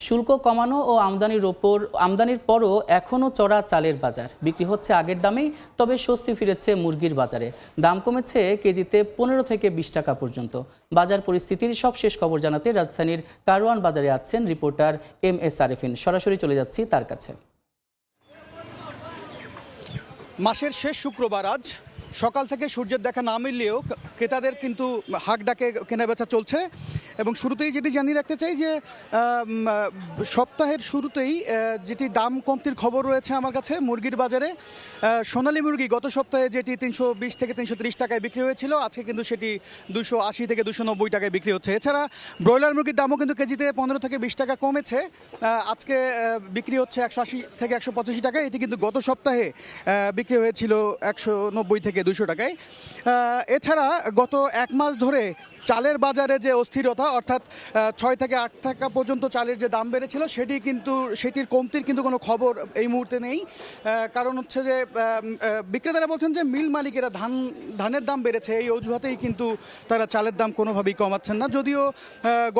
শুল্ক কমানো ও আমদানির পরও এখনও চড়া চালের বাজার, বিক্রি হচ্ছে আগের দামেই, তবে স্বস্তি ফিরেছে মুরগির বাজারে। দাম কমেছে কেজিতে 15 থেকে 20 টাকা পর্যন্ত। বাজার পরিস্থিতির সবশেষ খবর জানাতে রাজধানীর কারওয়ান বাজারে আছেন রিপোর্টার MS আরেফিন। সরাসরি চলে যাচ্ছি তার কাছে। মাসের শেষ শুক্রবার আজ সকাল থেকে সূর্যের দেখা না মিললেও ক্রেতাদের কিন্তু হাঁক ডাকে কেনাবেচা চলছে। এবং শুরুতেই যেটি জানিয়ে রাখতে চাই যে সপ্তাহের শুরুতেই যেটি দাম কমতির খবর রয়েছে আমার কাছে মুরগির বাজারে। সোনালী মুরগি গত সপ্তাহে যেটি 320 থেকে 330 টাকায় বিক্রি হয়েছিল, আজকে কিন্তু সেটি 280 থেকে 290 টাকায় বিক্রি হচ্ছে। এছাড়া ব্রয়লার মুরগির দামও কিন্তু কেজিতে 15 থেকে 20 টাকা কমেছে, আজকে বিক্রি হচ্ছে 180 থেকে 185 টাকায়। এটি কিন্তু গত সপ্তাহে বিক্রি হয়েছিল 190 থেকে 200 টাকায়। এছাড়া গত এক মাস ধরে চালের বাজারে যে অস্থিরতা, অর্থাৎ 6 থেকে 8 টাকা পর্যন্ত চালের যে দাম বেড়েছিল সেটির কমতির কিন্তু কোনো খবর এই মুহূর্তে নেই। কারণ হচ্ছে যে বিক্রেতারা বলছেন যে মিল মালিকেরা ধানের দাম বেড়েছে এই অজুহাতেই কিন্তু তারা চালের দাম কোনোভাবেই কমাচ্ছেন না। যদিও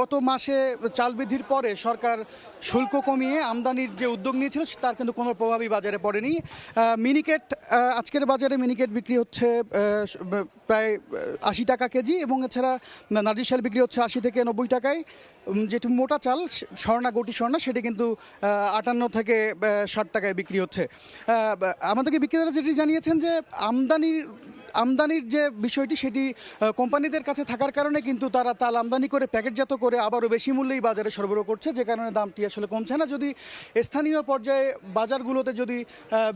গত মাসে চাল বৃদ্ধির পরে সরকার শুল্ক কমিয়ে আমদানির যে উদ্যোগ নিয়েছিল তার কিন্তু কোনো প্রভাবই বাজারে পড়েনি। মিনিকেট আজকের বাজারে মিনিকেট বিক্রি হচ্ছে প্রায় 80 টাকা কেজি, এবং এছাড়া নাজির চাল বিক্রি হচ্ছে 80 থেকে 90 টাকায়। যেটি মোটা চাল গটি স্বর্ণা সেটি কিন্তু 58 থেকে 60 টাকায় বিক্রি হচ্ছে। আমাদেরকে বিক্রেতারা যেটি জানিয়েছেন যে আমদানির যে বিষয়টি সেটি কোম্পানিদের কাছে থাকার কারণে কিন্তু তারা তাল আমদানি করে প্যাকেটজাত করে আবারও বেশি মূল্যেই বাজারে সরবরাহ করছে, যে কারণে দামটি আসলে কমছে না। যদি স্থানীয় পর্যায়ে বাজারগুলোতে যদি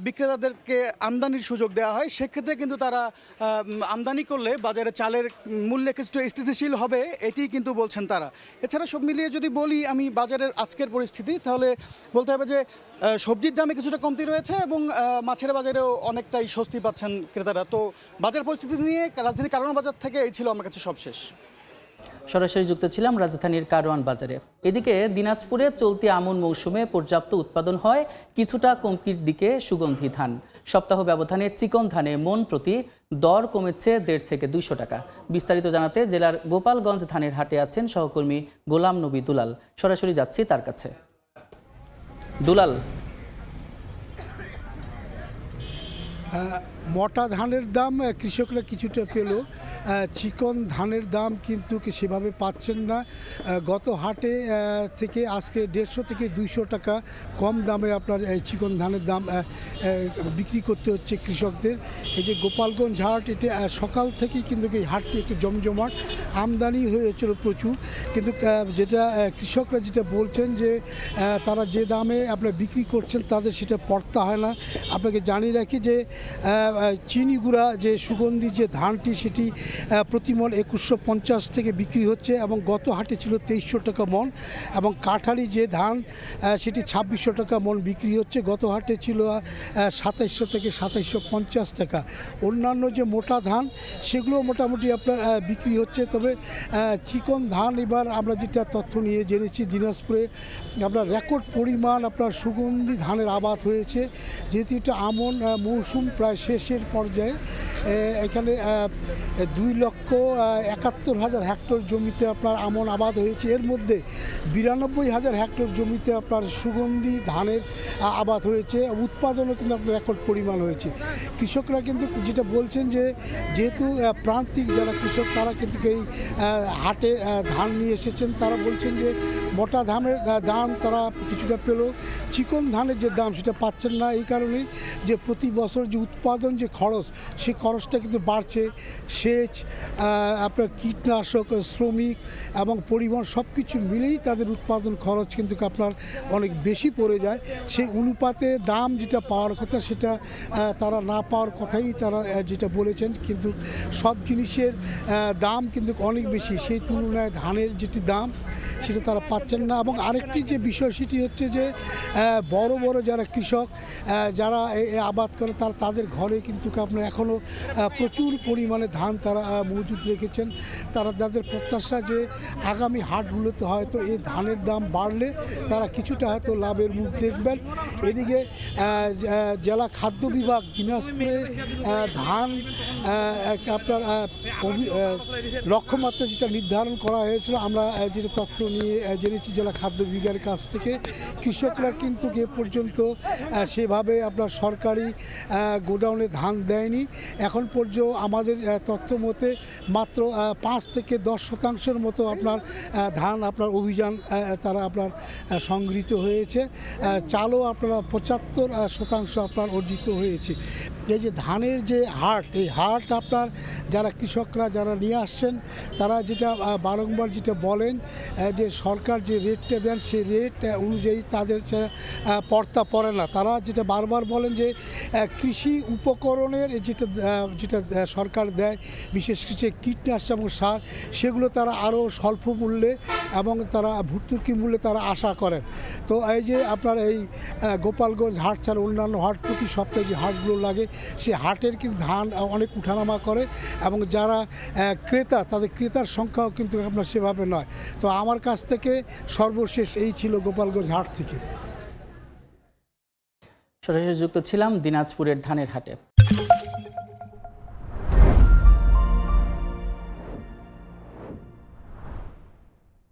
বিক্রেতাদেরকে আমদানির সুযোগ দেওয়া হয়, সেক্ষেত্রে কিন্তু তারা আমদানি করলে বাজারে চালের মূল্যে কিছুটা স্থিতিশীল হবে, এটি কিন্তু বলছেন তারা। এছাড়া সব মিলিয়ে যদি বলি আমি বাজারের আজকের পরিস্থিতি, তাহলে বলতে হবে যে সবজির দামে কিছুটা কমতি রয়েছে এবং মাছের বাজারেও অনেকটাই স্বস্তি পাচ্ছেন ক্রেতারা। তো বাজার পরিস্থিতি নিয়ে রাজধানীর কারওয়ান বাজার থেকে এই ছিল আমার কাছে সবশেষ। সরাসরি যুক্ত ছিলাম রাজধানীর কারওয়ান বাজারে। এদিকে দিনাজপুরে চলতি আমন মৌসুমে পর্যাপ্ত উৎপাদন হয়, কিছুটা কমতির দিকে সুগন্ধি ধান। সপ্তাহ ব্যবধানে চিকন ধানে মন প্রতি দর কমেছে 150 থেকে 200 টাকা। বিস্তারিত জানাতে জেলার গোপালগঞ্জ ধানের হাটে আছেন সহকর্মী গোলাম নবী দুলাল। সরাসরি যাচ্ছি তার কাছে। দুলাল, মোটা ধানের দাম কৃষকরা কিছুটা পেল, চিকন ধানের দাম কিন্তু সেভাবে পাচ্ছেন না। গত হাটে থেকে আজকে 150 থেকে 200 টাকা কম দামে আপনার চিকন ধানের দাম বিক্রি করতে হচ্ছে কৃষকদের। এই যে গোপালগঞ্জ হাট, এটা সকাল থেকেই কিন্তু এই হাটটি একটু জমজমাট, আমদানি হয়েছিল প্রচুর, কিন্তু যেটা কৃষকরা যেটা বলছেন যে তারা যে দামে আপনার বিক্রি করছেন তাদের সেটা পড়তা হয় না। আপনাকে জানিয়ে রাখি যে চিনি গুঁড়া যে সুগন্ধি যে ধানটি সেটি প্রতি মন 2150 থেকে বিক্রি হচ্ছে, এবং গত হাটে ছিল 2300 টাকা মন। এবং কাঠালি যে ধান সেটি 2600 টাকা মন বিক্রি হচ্ছে, গত হাটে ছিল 2700 থেকে 2750 টাকা। অন্যান্য যে মোটা ধান সেগুলো মোটামুটি আপনার বিক্রি হচ্ছে। তবে চিকন ধান এবার আমরা যেটা তথ্য নিয়ে জেনেছি, দিনাজপুরে আপনার রেকর্ড পরিমাণ আপনার সুগন্ধি ধানের আবাদ হয়েছে। যেহেতু এটা আমন মৌসুম প্রায় শেষের পর্যায়ে, এখানে 2,71,000 হেক্টর জমিতে আপনার আমন আবাদ হয়েছে। এর মধ্যে 92,000 হেক্টর জমিতে আপনার সুগন্ধি ধানের আবাদ হয়েছে। উৎপাদনও কিন্তু আপনার রেকর্ড পরিমাণ হয়েছে। কৃষকরা কিন্তু যেটা বলছেন যে যেহেতু প্রান্তিক যারা কৃষক তারা কিন্তু এই হাটে ধান নিয়ে এসেছেন, তারা বলছেন যে মোটা ধানের দাম তারা কিছুটা পেল, চিকন ধানের যে দাম সেটা পাচ্ছেন না। এই কারণেই যে প্রতি বছর যে উৎপাদন যে খরচ, সেই খরচটা কিন্তু বাড়ছে। সেচ, আপনার কীটনাশক, শ্রমিক এবং পরিবহন সব কিছু মিলেই তাদের উৎপাদন খরচ কিন্তু আপনার অনেক বেশি পড়ে যায়। সেই অনুপাতে দাম যেটা পাওয়ার কথা সেটা তারা না পাওয়ার কথাই তারা যেটা বলেছেন। কিন্তু সব জিনিসের দাম কিন্তু অনেক বেশি, সেই তুলনায় ধানের যেটি দাম সেটা তারা পাচ্ছেন না। এবং আরেকটি যে বিষয় সেটি হচ্ছে যে বড় বড় যারা কৃষক যারা আবাদ করে তাদের ঘরে কিন্তু আপনার এখনও প্রচুর পরিমাণে ধান তারা মজুদ রেখেছেন। তারা তাদের প্রত্যাশা যে আগামী হাটগুলোতে হয়তো এই ধানের দাম বাড়লে তারা কিছুটা হয়তো লাভের মুখ দেখবেন। এদিকে জেলা খাদ্য বিভাগ দিনাজপুরে ধান আপনার লক্ষ্যমাত্রা যেটা নির্ধারণ করা হয়েছিল, আমরা যেটা তথ্য নিয়ে জেনে জেনেছি জেলা খাদ্য বিভাগের কাছ থেকে কৃষকরা কিন্তু এ পর্যন্ত সেভাবে আপনার সরকারি গোডাউনে ধান দেয়নি। এখন পর্যন্ত আমাদের তথ্য মতে মাত্র 5 থেকে 10 শতাংশের মতো আপনার ধান আপনার অভিযান তারা আপনার সংগৃহীত হয়েছে। চালও আপনারা 75 শতাংশ আপনার অর্জিত হয়েছে। এই যে ধানের যে হাট, এই হাট আপনার যারা কৃষকরা যারা নিয়ে আসছেন তারা যেটা বারংবার যেটা বলেন যে সরকার যে রেটটা দেন সেই রেট অনুযায়ী তাদের পড়তা পড়ে না। তারা যেটা বারবার বলেন যে কৃষি উপকরণের যেটা সরকার দেয়, বিশেষ কিছু কীটনাশক এবং সার, সেগুলো তারা আরও স্বল্প মূল্যে এবং তারা ভর্তুকি মূল্যে তারা আশা করেন। তো এই যে আপনার এই গোপালগঞ্জ হাট ছাড়া অন্যান্য হাট প্রতি সপ্তাহে যে হাটগুলো লাগে সেই হাটের কিন্তু ধান অনেক উঠানামা করে এবং যারা ক্রেতা তাদের ক্রেতার সংখ্যাও কিন্তু আপনার সেভাবে নয়। তো আমার কাছ থেকে সর্বশেষ এই ছিল গোপালগঞ্জ হাট থেকে। সরাসরি যুক্ত ছিলাম দিনাজপুরের ধানের হাটে।